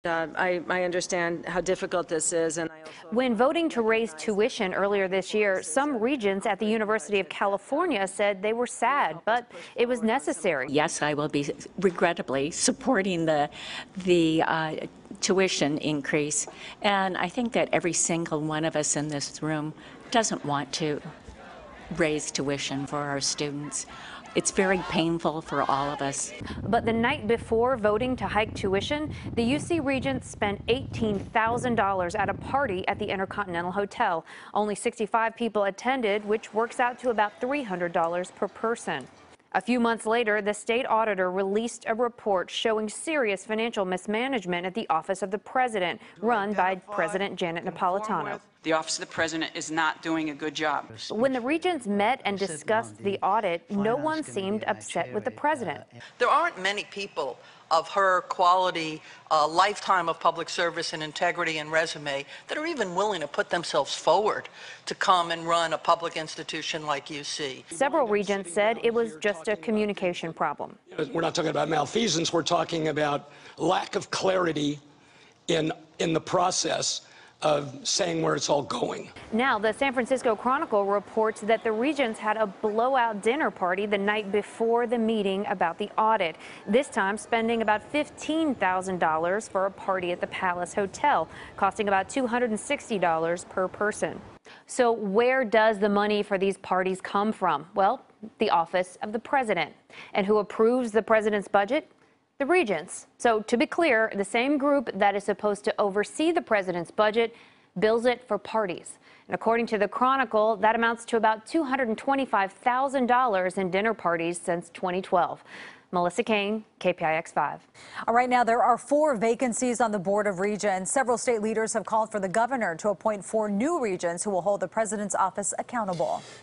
I understand how difficult this is, and when voting to raise tuition earlier this year, some regents at the University of California said they were sad, but it was necessary. Yes, I will be regrettably supporting the tuition increase, and I think that every single one of us in this room doesn't want to raise tuition for our students. It's very painful for all of us. But the night before voting to hike tuition, the UC Regents spent $18,000 at a party at the Intercontinental Hotel. Only 65 people attended, which works out to about $300 per person. A few months later, the state auditor released a report showing serious financial mismanagement at the Office of the President, run by President Janet Napolitano. The Office of the President is not doing a good job. When the regents met and discussed the audit, no one seemed upset with the president. There aren't many people of her quality, lifetime of public service and integrity and resume that are even willing to put themselves forward to come and run a public institution like UC. Several regents said it was just a communication problem. We're not talking about malfeasance, we're talking about lack of clarity in the process of saying where it's all going. Now, the San Francisco Chronicle reports that the regents had a blowout dinner party the night before the meeting about the audit, this time spending about $15,000 for a party at the Palace Hotel, costing about $260 per person. So where does the money for these parties come from? Well, the Office of the President. And who approves the president's budget? The regents. So to be clear, the same group that is supposed to oversee the president's budget bills it for parties. And according to the Chronicle, that amounts to about $225,000 in dinner parties since 2012. Melissa Caen, KPIX 5. All right, now there are 4 vacancies on the Board of Regents. Several state leaders have called for the governor to appoint 4 new regents who will hold the president's office accountable.